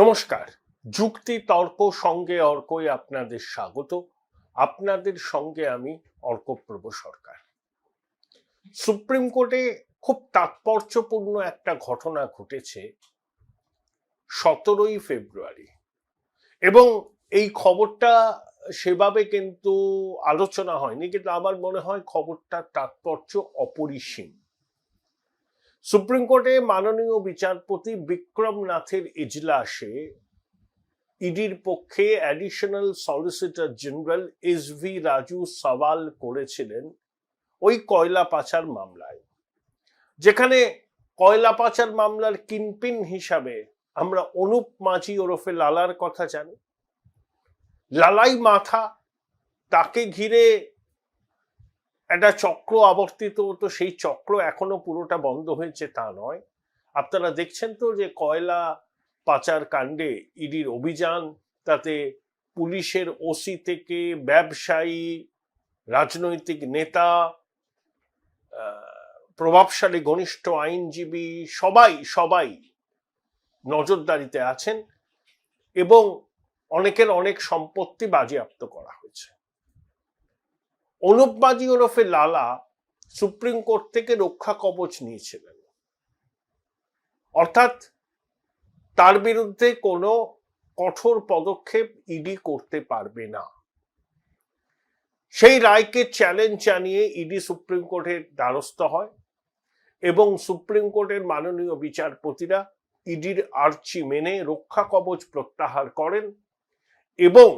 নমস্কার। যুক্তি তর্ক সঙ্গে অর্কই আপনাদের স্বাগত। আপনাদের সঙ্গে আমি অর্কপ্রভ সরকার। সুপ্রিম কোর্টে খুব তাৎপর্যপূর্ণ একটা ঘটনা ঘটেছে 17ই ফেব্রুয়ারি, এবং এই খবরটা সেভাবে কিন্তু আলোচনা হয়নি, কিন্তু আমার মনে হয় খবরটার তাৎপর্য অপরিসীম। সুপ্রিম কোর্টে মাননীয় বিচারপতি বিক্রম নাথের ইজলাসে ইডির পক্ষে অ্যাডিশনাল সলিসিটর জেনারেল এস.ভি. রাজু সওয়াল করেছিলেন ওই কয়লা পাচার মামলায়, যেখানে কয়লা পাচার মামলার কিংপিন হিসাবে আমরা অনুপ মাঝি ওরফে লালার কথা জানি। লালাই মাথা, তাকে ঘিরে একটা চক্র আবর্তিত হতো। সেই চক্র এখনো পুরোটা বন্ধ হয়েছে তা নয়। আপনারা দেখছেন তো যে কয়লা পাচার কাণ্ডে ইডির অভিযান, তাতে পুলিশের ওসি থেকে ব্যবসায়ী, রাজনৈতিক নেতা, প্রভাবশালী ঘনিষ্ঠ আইনজীবী সবাই নজরদারিতে আছেন, এবং অনেকের অনেক সম্পত্তি বাজেয়াপ্ত করা হয়েছে। অনুপ মাঝি ওরফে লালা সুপ্রিম কোর্ট থেকে রক্ষা কবচ নিয়েছিলেন, অর্থাৎ তার বিরুদ্ধে কোনো কঠোর পদক্ষেপ ইডি করতে পারবে না। সেই রায়কে চ্যালেঞ্জ জানিয়ে ইডি সুপ্রিম কোর্টের দ্বারস্থ হয়, এবং সুপ্রিম কোর্টের মাননীয় বিচারপতিরা ইডির আর্জি মেনে রক্ষা কবচ প্রত্যাহার করেন, এবং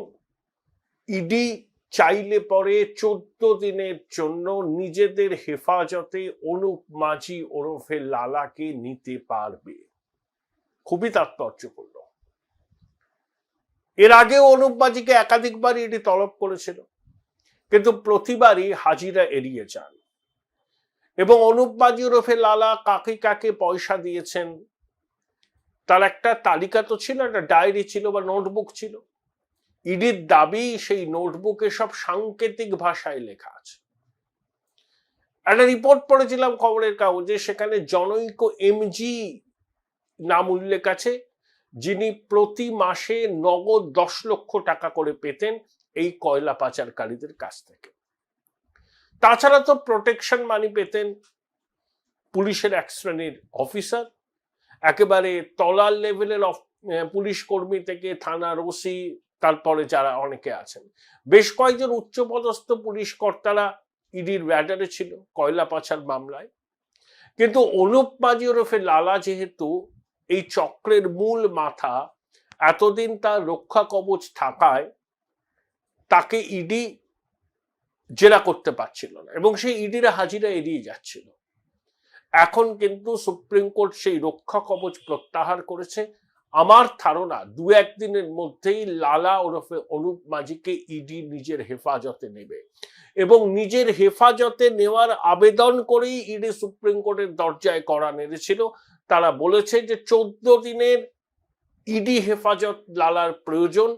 ইডি চাইলে পরে 14 দিনের জন্য নিজেদের হেফাজতে অনুপ মাঝি ওরফে লালাকে নিতে পারবে। খুবই তাৎপর্যপূর্ণ। এর আগেও অনুপ মাঝিকে একাধিকবার ইডি তলব করেছিল, কিন্তু প্রতিবারই হাজিরা এড়িয়ে যান, এবং অনুপ মাঝি ওরফে লালা কাকে কাকে পয়সা দিয়েছেন তার একটা তালিকা তো ছিল, একটা ডায়েরি ছিল বা নোটবুক ছিল। ইডির দাবি সেই নোটবুকে সব সাংকেতিক ভাষায় লেখা আছে। একটা রিপোর্ট পড়েছিলাম খবরের কাগজে, সেখানে জনৈক এমজি নাম উল্লেখ আছে, যিনি প্রতি মাসে নগদ 10 লক্ষ টাকা করে পেতেন এই কয়লা পাচারকারীদের কাছ থেকে। তাছাড়া তো প্রোটেকশন মানি পেতেন পুলিশের এক শ্রেণীর অফিসার, একেবারে তলার লেভেলের পুলিশ কর্মী থেকে থানার ওসি, তারপরে যারা অনেকে আছেন, বেশ কয়েকজন উচ্চপদস্থ পুলিশ কর্তারা ইডির ব্যাডারে ছিল কয়লা পাচার মামলায়। কিন্তু অনুপ মাঝি ওরফে লালা যেহেতু এই চক্রের মূল মাথা, এতদিন তার রক্ষা কবচ থাকায় তাকে ইডি জেরা করতে পারছিল না, এবং সেই ইডিরা হাজিরা এড়িয়ে যাচ্ছিল। এখন কিন্তু সুপ্রিম কোর্ট সেই রক্ষা কবচ প্রত্যাহার করেছে। আমার ধারণা 2-1 দিনের মধ্যেই লালা ওরফে অনুপ মাঝিকে ইডি নিজের হেফাজতে নেবে, এবং নিজের হেফাজতে নেওয়ার আবেদন করেই ইডি সুপ্রিম কোর্টের দরজায় কড়া নেড়েছিল। তারা বলেছে যে 14 দিনের ইডি হেফাজত লালার প্রয়োজন,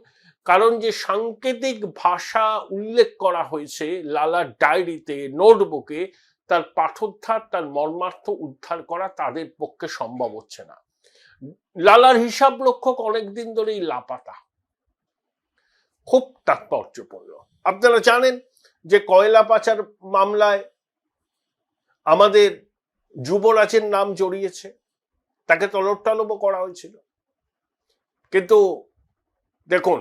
কারণ যে সাংকেতিক ভাষা উল্লেখ করা হয়েছে লালার ডায়েরিতে, নোটবুকে, তার পাঠোদ্ধার, তার মর্মার্থ উদ্ধার করা তাদের পক্ষে সম্ভব হচ্ছে না। লালার হিসাব রক্ষক অনেকদিন ধরেই লাপাতা। খুব তাৎপর্যপূর্ণ। আপনারা জানেন যে কয়লা পাচার মামলায় আমাদের যুবরাজের নাম জড়িয়েছে, তাকে তলব টলবও করা হয়েছিল। কিন্তু দেখুন,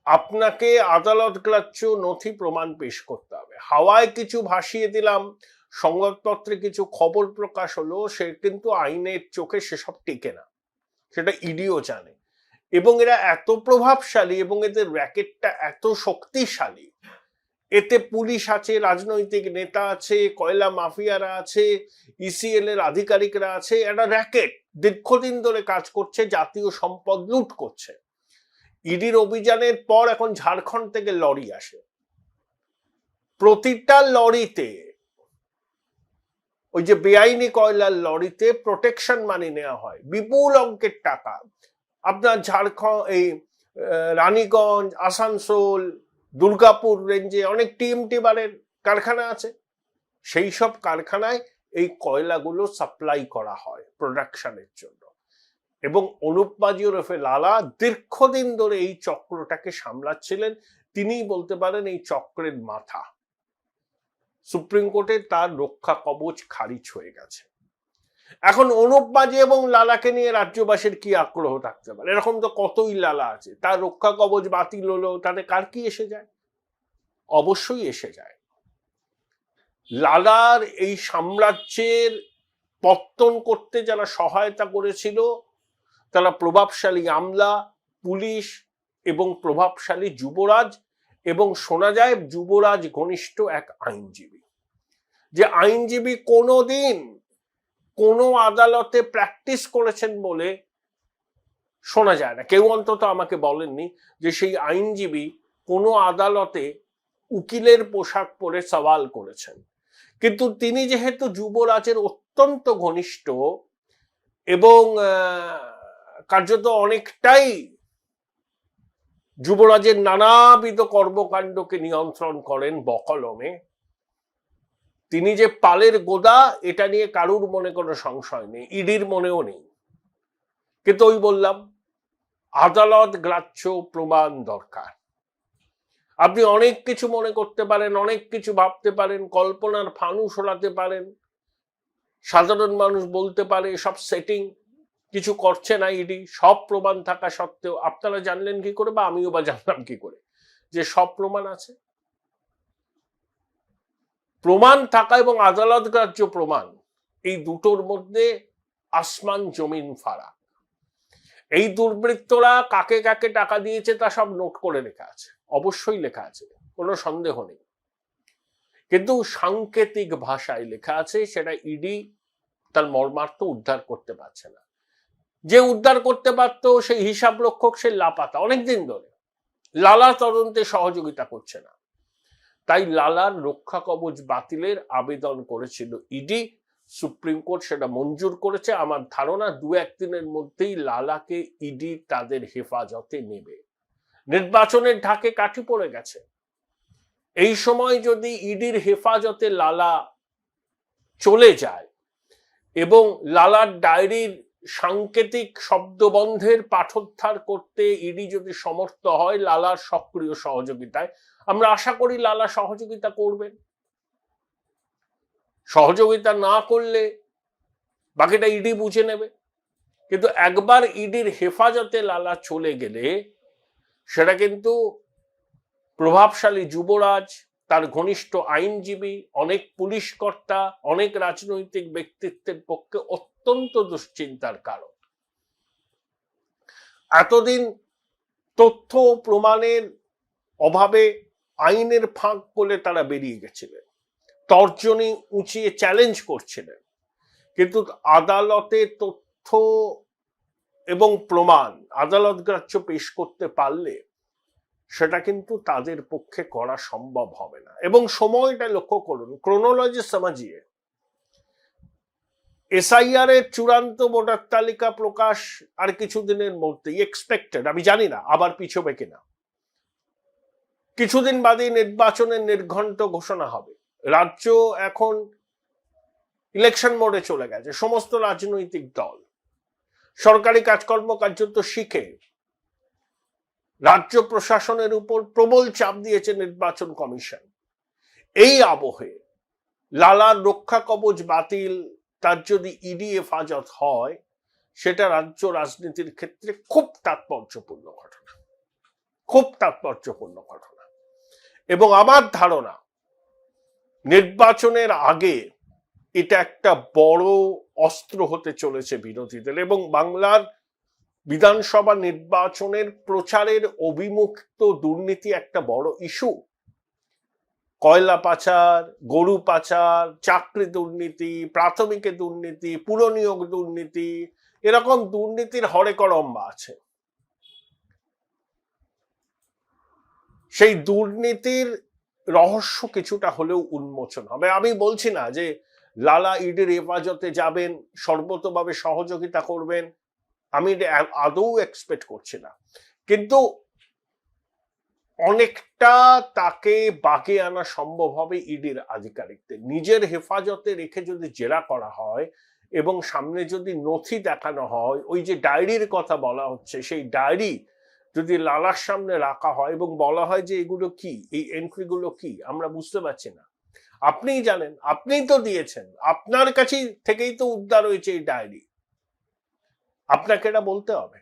আপনাকে আদালত গ্রাহ্য নথি প্রমাণ পেশ করতে হবে। হাওয়ায় কিছু ভাসিয়ে দিলাম, সংবাদপত্রে কিছু খবর প্রকাশ হলো, সে কিন্তু আইনের চোখে সেসব টেকে না, সেটা ইডিও জানে। এবং এরা এত প্রভাবশালী এবং এদের র্যাকেটটা এত শক্তিশালী, এতে পুলিশ আছে, রাজনৈতিক নেতা আছে, কয়লা মাফিয়ারা আছে, ইসিএল এর আধিকারিকরা আছে। একটা র্যাকেট দীর্ঘদিন ধরে কাজ করছে, জাতীয় সম্পদ লুট করছে। ইডির অভিযানের পর এখন ঝাড়খণ্ড থেকে লরি আসে, প্রতিটা লরিতে, ওই যে বেআইনি কয়লার লরিতে প্রোটেকশন মানি নেওয়া হয়, বিপুল অঙ্কের টাকা। আপনার ঝাড়খণ্ড, এই রানীগঞ্জ, আসানসোল, দুর্গাপুর রেঞ্জে অনেক টিএমটি বারের কারখানা আছে, সেই সব কারখানায় এই কয়লাগুলো সাপ্লাই করা হয় প্রোডাকশনের জন্য। এবং অনুপ মাঝি ওরফে লালা দীর্ঘদিন ধরে এই চক্রটাকে সামলাচ্ছিলেন। তিনিই বলতে পারেন এই চক্রের মাথা। সুপ্রিম কোর্টে তার রক্ষা কবচ খারিজ হয়ে গেছে। এখন অনুপ মাঝি এবং লালাকে নিয়ে রাজ্যবাসীর কি আগ্রহ থাকতে পারে? এরকম তো কতই লালা আছে, তার রক্ষা কবচ বাতিল হলো, তাতে কার কি এসে যায়? অবশ্যই এসে যায়। লালার এই সাম্রাজ্যের পত্তন করতে যারা সহায়তা করেছিল তারা প্রভাবশালী আমলা, পুলিশ এবং প্রভাবশালী যুবরাজ, এবং শোনা যায় যুবরাজ ঘনিষ্ঠ এক আইনজীবী, যে আইনজীবী কোনোদিন কোনো আদালতে প্র্যাকটিস করেছেন বলে শোনা যায় না। কেউ অন্তত আমাকে বলেননি যে সেই আইনজীবী কোনো আদালতে উকিলের পোশাক পরে সওয়াল করেছেন। কিন্তু তিনি যেহেতু যুবরাজের অত্যন্ত ঘনিষ্ঠ এবং কার্যত অনেকটাই যুবরাজের নানাবিধ কর্মকাণ্ডকে নিয়ন্ত্রণ করেন বকলমে, তিনি যে পালের গোদা এটা নিয়ে কারুর মনে কোনো সংশয় নেই, ইডির মনেও নেই। কিন্তু ওই বললাম, আদালত গ্রাহ্য প্রমাণ দরকার। আপনি অনেক কিছু মনে করতে পারেন, অনেক কিছু ভাবতে পারেন, কল্পনার ফানুস ওড়াতে পারেন, সাধারণ মানুষ বলতে পারে সব সেটিং, কিছু করছে না ইডি, সব প্রমাণ থাকা সত্ত্বেও আপনারা জানলেন কি করে, বা আমিও বা জানলাম কি করে যে সব প্রমাণ আছে? প্রমাণ থাকা এবং আদালত গ্রাহ্য প্রমাণ, এই দুটোর মধ্যে আসমান জমিন ফারাক। এই দুর্বৃত্তরা কাকে কাকে টাকা দিয়েছে তা সব নোট করে লেখা আছে, অবশ্যই লেখা আছে, কোনো সন্দেহ নেই। কিন্তু সাংকেতিক ভাষায় লেখা আছে, সেটা ইডি তার মর্মার্থ উদ্ধার করতে পারছে না। যে উদ্ধার করতে পারত সেই হিসাব রক্ষক সে লাপাতা অনেকদিন ধরে, লালা তদন্তে সহযোগিতা করছে না। তাই লালার রক্ষা কবচ বাতিলের আবেদন করেছিল ইডি, সুপ্রিম কোর্ট সেটা মঞ্জুর করেছে। আমার ধারণা 2-1 দিনের মধ্যেই লালাকে ইডি তাদের হেফাজতে নেবে। নির্বাচনের ঢাকে কাঠি পড়ে গেছে, এই সময় যদি ইডির হেফাজতে লালা চলে যায় এবং লালার ডায়েরির সাংকেতিক শব্দবন্ধের পাঠোদ্ধার করতে ইডি যদি সমর্থ হয় লালার সক্রিয় সহযোগিতায়, আমরা আশা করি লালা সহযোগিতা করবেন। সহযোগিতা না করলে বাকিটা ইডি বুঝে নেবে। কিন্তু একবার ইডির হেফাজতে লালা চলে গেলে সেটা কিন্তু প্রভাবশালী যুবরাজ, তার ঘনিষ্ঠ আইনজীবী, অনেক পুলিশ কর্তা, অনেক রাজনৈতিক ব্যক্তিত্বের পক্ষে অত্যন্ত দুশ্চিন্তার কারণ। এতদিন তথ্য প্রমাণের অভাবে আইনের ফাঁক বলে তারা বেরিয়ে গেছিলেন, তর্জনী উঁচিয়ে চ্যালেঞ্জ করছিলেন, কিন্তু আদালতে তথ্য এবং প্রমাণ আদালত গ্রাহ্য পেশ করতে পারলে সেটা কিন্তু তাদের পক্ষে করা সম্ভব হবে না। এবং সময়টা লক্ষ্য করুন, ক্রোনোলজি সমাজিয়ে এসআইআর এর চূড়ান্ত ভোটার তালিকা প্রকাশ আর কিছুদিনের মধ্যেই এক্সপেক্টেড, আমি জানি না আবার পিছবে কিনা। কিছুদিন বাদেই নির্বাচনের নির্ঘণ্ট ঘোষণা হবে। রাজ্য এখন ইলেকশন মোডে চলে গেছে, সমস্ত রাজনৈতিক দল সরকারি কাজকর্ম কার্যত শিখে রাজ্য প্রশাসনের উপর প্রবল চাপ দিয়েছে নির্বাচন কমিশন। এই আবহে লালার রক্ষা কবচ বাতিল, তার যদি ইডি হেফাজত হয়, সেটা রাজ্য রাজনীতির ক্ষেত্রে খুব তাৎপর্যপূর্ণ ঘটনা, খুব তাৎপর্যপূর্ণ ঘটনা। এবং আমার ধারণা নির্বাচনের আগে এটা একটা বড় অস্ত্র হতে চলেছে বিরোধীদের, এবং বাংলার বিধানসভা নির্বাচনের প্রচারের অভিমুক্ত দুর্নীতি একটা বড় ইস্যু। কয়লা পাচার, গরু পাচার, চাকরি দুর্নীতি, প্রাথমিকে দুর্নীতি, পুরনিয়োগ দুর্নীতি, এরকম দুর্নীতির হরেকরম্বা আছে। সেই দুর্নীতির রহস্য কিছুটা হলেও উন্মোচন হবে। আমি বলছি না যে লালা ইডির হেফাজতে যাবেন, সর্বতভাবে সহযোগিতা করবেন, আমি আদৌ এক্সপেক্ট করছি না। কিন্তু অনেকটা তাকে বাগে আনা সম্ভব হবে ইডির আধিকারিকদের। নিজের হেফাজতে রেখে যদি জেরা করা হয় এবং সামনে যদি নথি দেখানো হয়, ওই যে ডায়েরির কথা বলা হচ্ছে, সেই ডায়েরি যদি লালার সামনে রাখা হয় এবং বলা হয় যে এগুলো কি, এই এন্ট্রিগুলো কি, আমরা বুঝতে পারছি না, আপনিই জানেন, আপনিই তো দিয়েছেন, আপনার কাছে থেকেই তো উদ্ধার হয়েছে এই ডায়েরি, আপনাকে এটা বলতে হবে।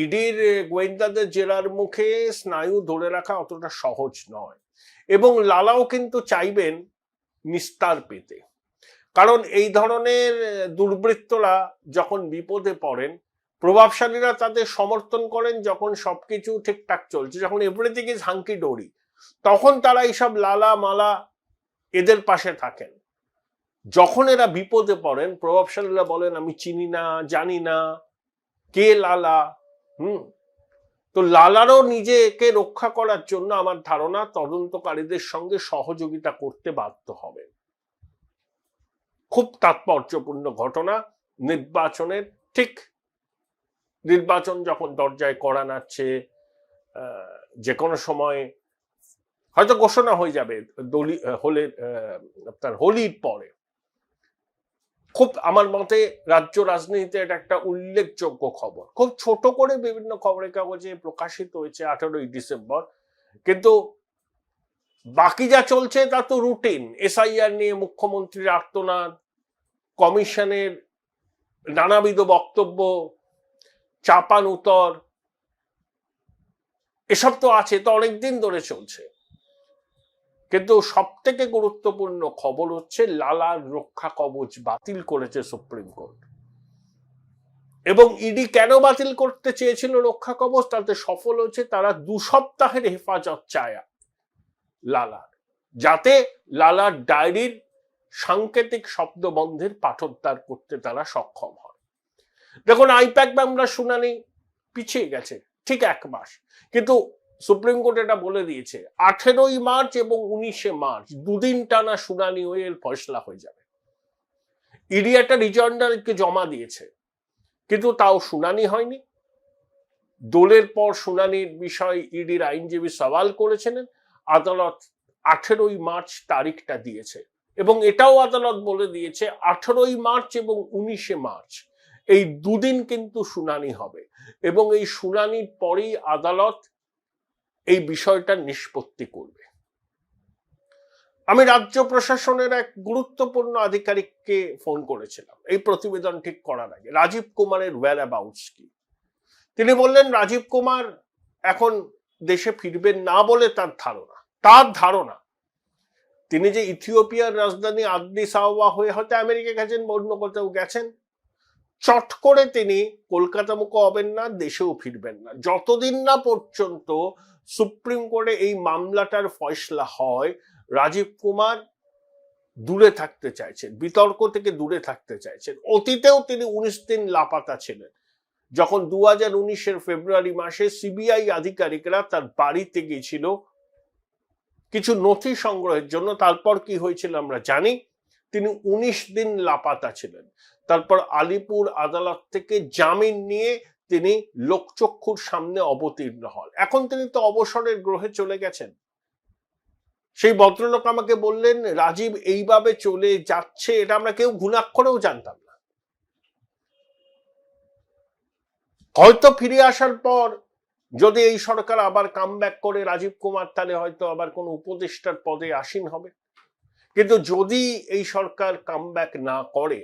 ইডির গোয়েন্দাদের জেরার মুখে স্নায়ু ধরে রাখা অতটা সহজ নয়, এবং লালাও কিন্তু চাইবেন নিস্তার পেতে। কারণ এই ধরনের দুর্বৃত্তরা যখন বিপদে পড়েন, প্রভাবশালীরা তাদের সমর্থন করেন যখন সবকিছু ঠিকঠাক চলছে, যখন এভরিথিং ইজ হাঙ্কি ডোরি, তখন তারা এইসব লালা মালা এদের পাশে থাকেন। যখন এরা বিপদে পড়েন, প্রভাবশালীরা বলেন আমি চিনি না, জানি না কে লালা। তো লালারও নিজেকে রক্ষা করার জন্য আমার ধারণা তদন্তকারীদের সঙ্গে সহযোগিতা করতে বাধ্য হবে। খুব তাৎপর্যপূর্ণ ঘটনা। নির্বাচনের ঠিক, নির্বাচন যখন দরজায় কড়া নাড়ছে, যে কোনো সময় হয়তো ঘোষণা হয়ে যাবে আপনার হোলির পরে। খুব আমার মতে রাজ্য রাজনীতিতে এটা একটা উল্লেখযোগ্য খবর। খুব ছোট করে বিভিন্ন খবরের কাগজে প্রকাশিত হয়েছে 18ই ডিসেম্বর, কিন্তু বাকি যা চলছে তা তো রুটিন। এসআইআর নিয়ে মুখ্যমন্ত্রীর আর্তনাদ, কমিশনের নানাবিধ বক্তব্য, চাপান উত্তর, এসব তো আছে, তো অনেকদিন ধরে চলছে। কিন্তু সব থেকে গুরুত্বপূর্ণ খবর হচ্ছে লালার রক্ষা কবচ বাতিল করেছে সুপ্রিম কোর্ট। এবং ইডি কেন বাতিল করতে চেয়েছিল রক্ষা কবচ, তাতে সফল হয়েছে। তারা 2 সপ্তাহের হেফাজত চায় লালার, যাতে লালার ডায়েরির সাংকেতিক শব্দ বন্ধের পাঠোদ্ধার করতে তারা সক্ষম হয়। দেখুন, আইপ্যাক মামলার শুনানি পিছিয়ে গেছে ঠিক 1 মাস, কিন্তু সুপ্রিম কোর্ট এটা বলে দিয়েছে 18ই মার্চ এবং 19শে মার্চ 2 দিন টানা শুনানি হয়ে এর ফয়সলা হয়ে যাবে। ইডি একটা রিজয়েন্ডারকে জমা দিয়েছে, কিন্তু তাও শুনানি হয়নি। দোলের পর শুনানির বিষয় ইডির আইনজীবী সওয়াল করেছিলেন, আদালত 18ই মার্চ তারিখটা দিয়েছে, এবং এটাও আদালত বলে দিয়েছে 18ই মার্চ এবং 19শে মার্চ এই 2 দিন কিন্তু শুনানি হবে, এবং এই শুনানির পরেই আদালত এই বিষয়টা নিষ্পত্তি করবে। আমি রাজ্য প্রশাসনের এক গুরুত্বপূর্ণ আধিকারিককে ফোন করেছিলাম এই প্রতিবেদন ঠিক করার আগে, রাজীব কুমারের whereabouts কি। তিনি বললেন রাজীব কুমার এখন দেশে ফিরবেন না বলে তার ধারণা তিনি যে ইথিওপিয়ার রাজধানী আদিস আবাবা হয়ে হয়তো আমেরিকা গেছেন, অন্য কোথাও গেছেন, চট করে তিনি কলকাতা মুখ হবেন না, দেশেও ফিরবেন না, যতদিন না পর্যন্ত সুপ্রিম কোর্টে এই মামলাটার ফয়সলা হয়। রাজীব কুমার দূরে থাকতে চাইছেন, বিতর্ক থেকে দূরে থাকতে চাইছেন। অতীতেও তিনি 19 দিন লাপাতা ছিলেন, যখন 2019-এর ফেব্রুয়ারি মাসে সিবিআই আধিকারিকরা তার বাড়িতে গিয়েছিল কিছু নথি সংগ্রহের জন্য। তারপর কি হয়েছিল আমরা জানি, তিনি 19 দিন লাপাতা ছিলেন। তারপর আলিপুর আদালত থেকে জামিন নিয়ে তিনি লোকচক্ষুর সামনে অবতীর্ণ হন। এখন তিনি তো অবসরের গ্রহে চলে গেছেন। সেই ভদ্রলোক আমাকে বললেন রাজীব এইভাবে চলে যাচ্ছে, এটা আমরা কেউ ঘুণাক্ষরেও জানতাম না। হয়তো ফিরে আসার পর যদি এই সরকার আবার কামব্যাক করে রাজীব কুমার, তাহলে হয়তো আবার কোন উপদেষ্টার পদে আসীন হবে। কিন্তু যদি এই সরকার কামব্যাক না করে,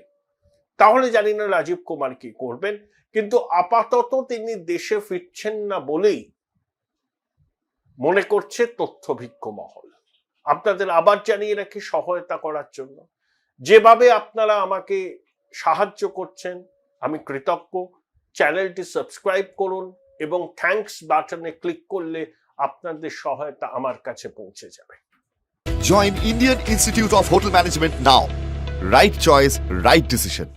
তাহলে জানি না রাজীব কুমার কি করবেন। কিন্তু আপাতত তিনি দেশে ফিরছেন না বলেই মনে করছে তথ্যভিজ্ঞ মহল। আপনাদের আবার জানিয়ে রাখি, সহায়তা করার জন্য যেভাবে আপনারা আমাকে সাহায্য করছেন আমি কৃতজ্ঞ। চ্যানেলটি সাবস্ক্রাইব করুন এবং থ্যাঙ্কস বাটনে ক্লিক করলে আপনাদের সহায়তা আমার কাছে পৌঁছে যাবে। Join Indian Institute of Hotel Management now. Right choice, right decision.